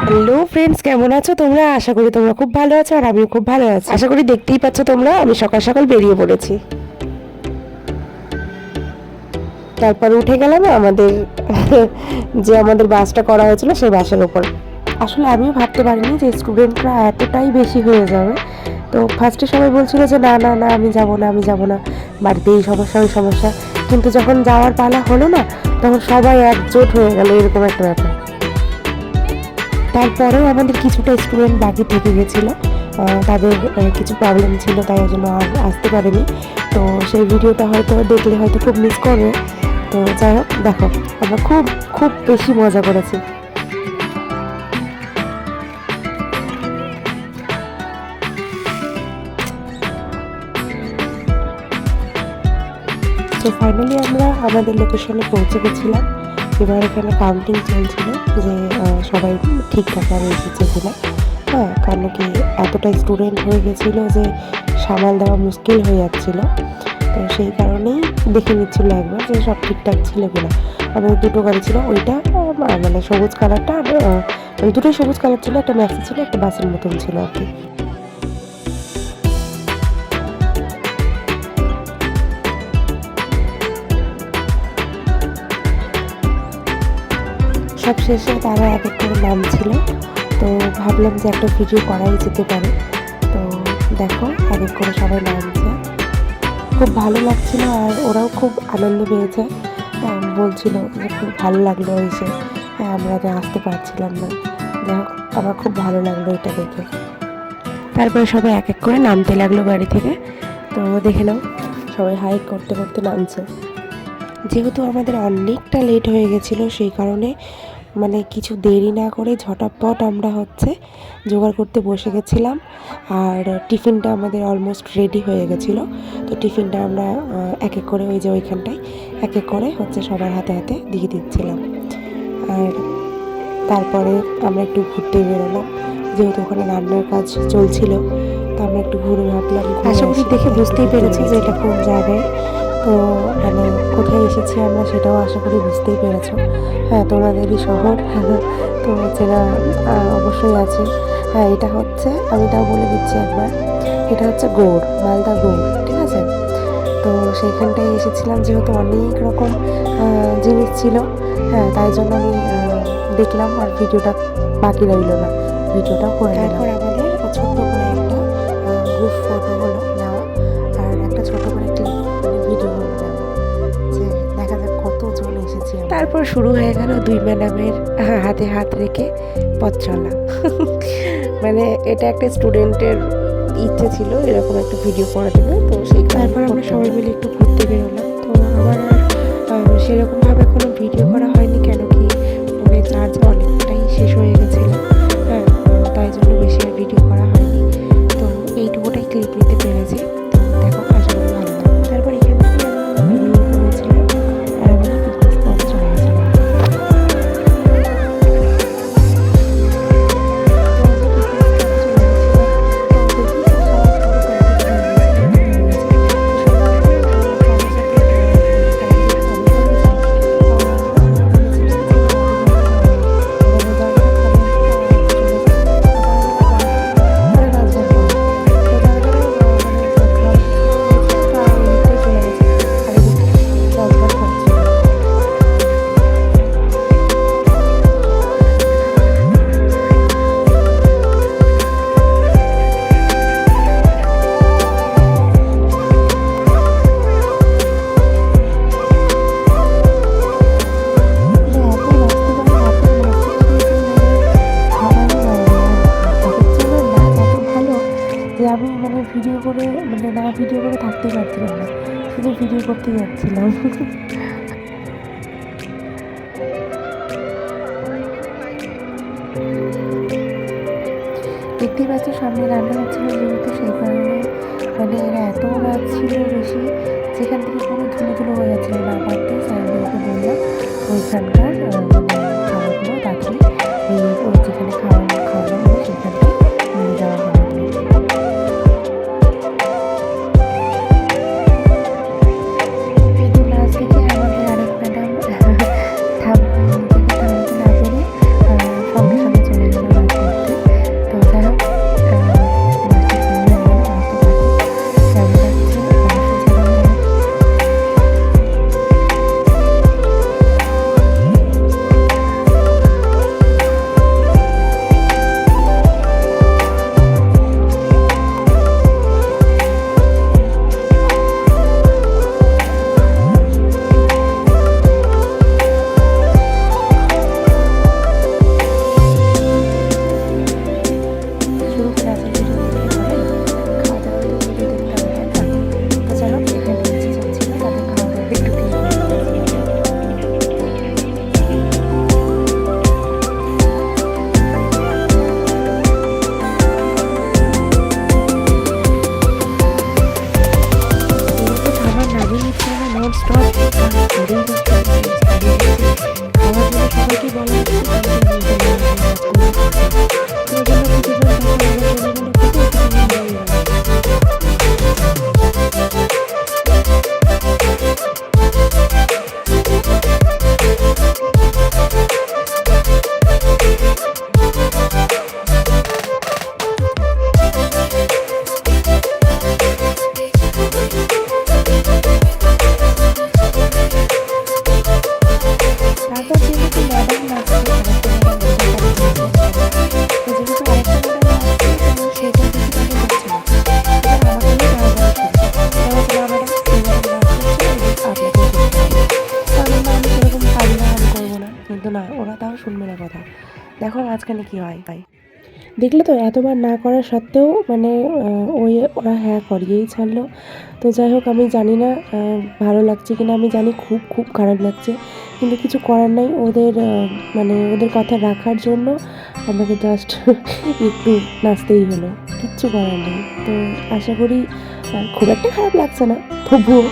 Hello friends, কেমন আছো তোমরা? আশা করি তোমরা খুব ভালো আছো আর আমিও খুব ভালো আছি। আশা করি দেখতেই পাচ্ছ তোমরা, আমি সকাল সকাল বেরিয়ে পড়েছি। তারপর উঠে গেলাম আমাদের যে আমাদের বাসটা করা হয়েছিল সেই বাসের ওপর। আসলে আমিও ভাবতে পারিনি যে স্টুডেন্টরা এতটাই বেশি হয়ে যাবে। তো ফার্স্টে সবাই বলছিল যে না না না, আমি যাব না, আমি যাব না, বাড়িতে এই সমস্যা ওই সমস্যা। কিন্তু যখন যাওয়ার পালা হলো না, তখন সবাই একজোট হয়ে গেল, এরকম একটা ব্যাপার। তারপরেও আমাদের কিছুটা স্টুডেন্ট বাকি থেকে গেছিলো, তাদের কিছু প্রবলেম ছিল, তাই জন্য আর আসতে পারেনি। তো সেই ভিডিওটা হয়তো দেখলে হয়তো খুব মিস করবে। তো যাই হোক, দেখো আমরা খুব খুব বেশি মজা করেছি। তো ফাইনালি আমরা আমাদের লোকেশনে পৌঁছে গেছিলাম। এবার এখানে কাউন্টিং চলছিল যে সবাই ঠিকঠাকভাবে এসেছে কিনা। হ্যাঁ, কারণ কি এতটা স্টুডেন্ট হয়ে গেছিলো যে সামাল দেওয়া মুশকিল হয়ে যাচ্ছিলো। তো সেই কারণেই দেখে নিচ্ছিলো একবার যে সব ঠিকঠাক ছিল কিনা। আমাদের দুটো গাড়ি ছিল, ওইটা মানে সবুজ কালারটা, আর দুটোই সবুজ কালার ছিল, একটা ম্যাক্সি ছিল, একটা বাসের মতন ছিল আর কি। সব শেষে তারা এক এক করে নামছিল। তো ভাবলাম যে একটা ভিডিও করাই যেতে পারে। তো দেখো এক এক করে সবাই নামছে, খুব ভালো লাগছিল আর ওরাও খুব আনন্দ পেয়েছে। বলছিল যে খুব ভালো লাগলো এসে, আমরা যে আসতে পারছিলাম না। যাই হোক, আমার খুব ভালো লাগলো এটা দেখে। তারপরে সবাই এক এক করে নামতে লাগলো গাড়ি থেকে। তো দেখে নাও, সবাই হাইক করতে করতে নামছে। যেহেতু আমাদের অনেকটা লেট হয়ে গেছিলো, সেই কারণে মানে কিছু দেরি না করে ঝটাপট আমরা জোগাড় করতে বসে গেছিলাম। আর টিফিনটা আমাদের অলমোস্ট রেডি হয়ে গেছিলো। তো টিফিনটা আমরা এক এক করে ওই যে ওইখানটায় এক এক করে সবার হাতে হাতে দিয়ে দিচ্ছিলাম। আর তারপরে আমরা একটু ঘুরতে বেরোলাম, যেহেতু ওখানে রান্নার কাজ চলছিল। তো আমরা একটু ঘুরে ভাবলাম, আশা করি দেখে বুঝতেই পেরেছি যে এটা কোন জায়গায়। তো মানে কোথায় এসেছি আমরা সেটাও আশা করি বুঝতেই পেরেছো। হ্যাঁ, তোমাদেরই শহর। তো চেনা অবশ্যই আছে। হ্যাঁ, এটা আমি তাও বলে দিচ্ছি একবার, এটা গৌড়, মালদা গৌড়, ঠিক আছে। তো সেইখানটায় এসেছিলাম, যেহেতু অনেক রকম জিনিস ছিল। হ্যাঁ, তাই জন্য আমি দেখলাম আর ভিডিওটা বাকি রইল না, ভিডিওটা করে নিলাম। তারপর আমাদের ছোট্ট করে একটা গ্রুপ ফটো হলো নেওয়া, আর একটা ছোট করে একটি ভিডিও হলো নেওয়া, যে দেখা যাক কতজন এসেছে। তারপর শুরু হয়ে গেল দুই ম্যাডামের হাতে হাত রেখে পথ চলা। মানে এটা একটা স্টুডেন্টের ইচ্ছে ছিল এরকম একটা ভিডিও করে দেবে। তো সেই তারপর আমরা সবাই মিলে একটু ঘুরতে বেরোলাম। তো আমার আর সেরকমভাবে কোনো ভিডিও করা হয়নি, কেন কি ফোনের চার্জ অনেকটাই শেষ হয়ে গেছিলো। হ্যাঁ, তাই জন্য বেশি আর ভিডিও করা হয়নি। তো এইটুকুটাই ক্লিপ নিতে পেরেছি। তো দেখো, আশা করি ভালো লাগে। তারপর এখান থেকে আমরা বেরিয়ে পড়েছিলাম আর আমরা পিকনিক স্পট চলে গেছিলাম। আমি মানে ভিডিও করে না ভিডিও করে থাকতেই পারছিলাম না, শুধু ভিডিও করতে যাচ্ছিলাম। দেখতেই পাচ্ছ সামনে রান্না হচ্ছিল, যেহেতু সেই কারণে এরা এত গাছ ছিল বেশি, যেখান থেকে পুরো ধুলো ধুলো হয়ে যাচ্ছিল। না পারতে স্যারদেরকে বললাম ওইখানকার খাবারগুলো তাড়াতাড়ি ওই যেখানে খাওয়ানো হবে সেখানটা নিয়ে যাওয়া হবে। শুনবে না কথা। দেখো মাঝখানে কী হয়। দেখলে তো এতবার না করা সত্ত্বেও মানে ওরা হ্যাঁ করিয়েই ছাড়লো। তো যাই হোক, আমি জানি না ভালো লাগছে কিনা, আমি জানি খুব খুব খারাপ লাগছে, কিন্তু কিছু করার নাই। ওদের মানে ওদের কথা রাখার জন্য আমাকে জাস্ট একটু নাচতেই হলো, কিচ্ছু করার নেই। তো আশা করি খুব একটা খারাপ লাগছে না, তবুও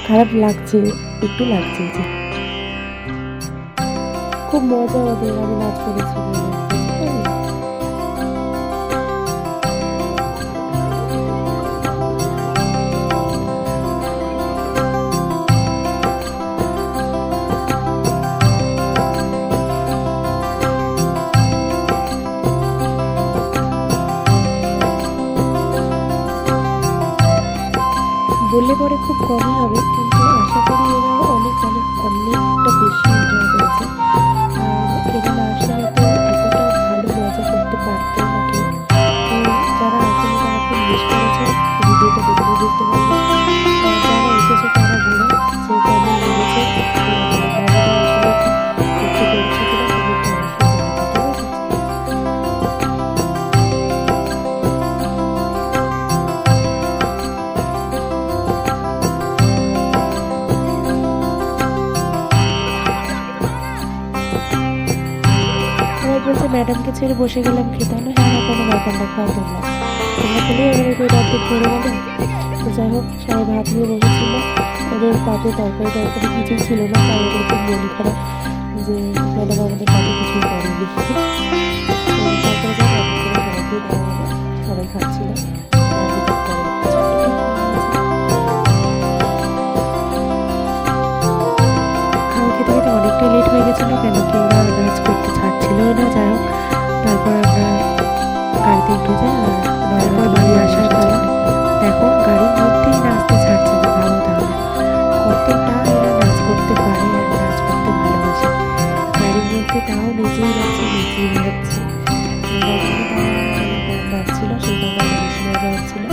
খারাপ লাগছে, একটু লাগছে যে খুব মজা ওদের, আমি নাচ করেছি বলে। বললে পরে খুব কমই হবে, কিন্তু আশা করি এরা অনেকটা বেশি এনজয় করেছে। আর এরা না আসলে হয়তো এতটা ভালো মজা করতে পারতো না কেউ। তো যারা আসেনি তারা খুব মিস করেছে, ভিডিওটা দেখলে বুঝতে পারবে। যারা এসেছে তারা বলে যে কেমন লেগেছে, বাবারা আসলে করতে পেরেছে কিনা কমেন্টে অবশ্যই জানাবে, ঠিক আছে? সবাই বলছে ম্যাডামকে ছেড়ে বসে গেলাম খেতে, হলো হ্যাঁ হ্যাঁ কোনো ব্যাপার না, খাও তোমরা খেলেই এবারে ওই অর্ধেক পড়ে গেল। তো যাই হোক, সবাই ভাত নিয়ে বসেছিল, ওদের পাতে তরকারি কিছুই ছিল না, তাই ওদের খুব মন খারাপ যে ম্যাডাম আমাদের পাতে কিছুই করেনি। তারপরে যা সবাইকে দেওয়া হলো, সবাই খাচ্ছিল। খাওয়া খেতে খেতে অনেকটাই লেট হয়ে গেছিলো, কেন কি ওরা নাচ করতে ছাড়ছিলই না। যাই হোক, তারপর আমরা গাড়িতে উঠে যাই, আর তারপর বাড়ি আসার পরে দেখো গাড়ির মধ্যেই নাচতে ছাড়ছে না। ভালো তাহলে কতটা এরা নাচ করতে পারে আর নাচ করতে ভালোবাসে। গাড়ির মধ্যে তাও নিজেই যাচ্ছে, নিজেই যাচ্ছে, নাচছিল, সেই কারণে বেশি মজা হচ্ছিল।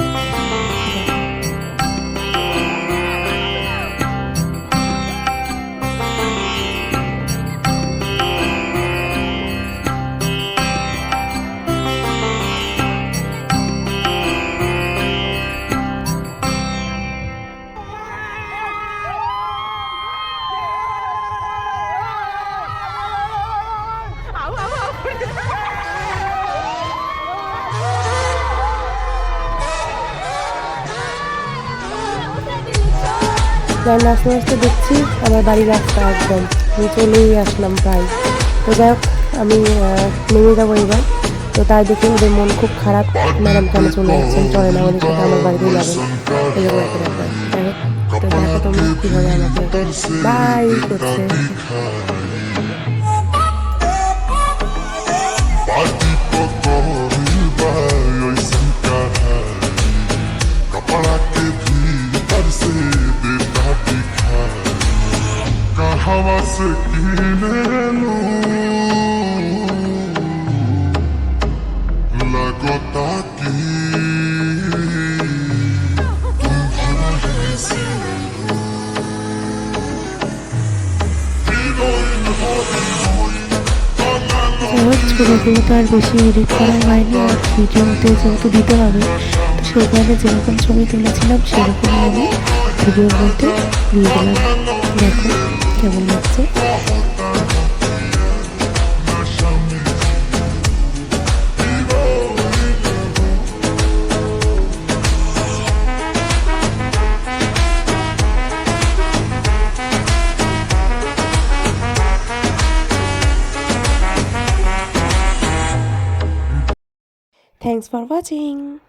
আমি আস্তে আস্তে দেখছি আমার বাড়ির রাস্তা একদম, আমি চলেই আসলাম প্রায়। তো যাই হোক, আমি নেমে যাবো এবার। তো তাই দেখে ওদের মন খুব খারাপ, ম্যাডাম কেন চলে যাচ্ছেন, চলে না আমাদের সাথে, আমার বাড়িতেই যাবেন, এরকম একটা ব্যাপার। যাই হোক, তো দেখো তোমরা কীভাবে আমাকে বাই করছে। हवा से कीने लूं लगो ताकि ছবিগুলো তো আর বেশি এডিট করা হয়নি, আর ভিডিওতে যেহেতু দিতে হবে, তো সেই কারণে যেরকম ছবি তুলেছিলাম সেরকমই আমি ভিডিওর মধ্যে দিয়ে দিলাম। দেখো কেমন লাগছে। Thanks for watching.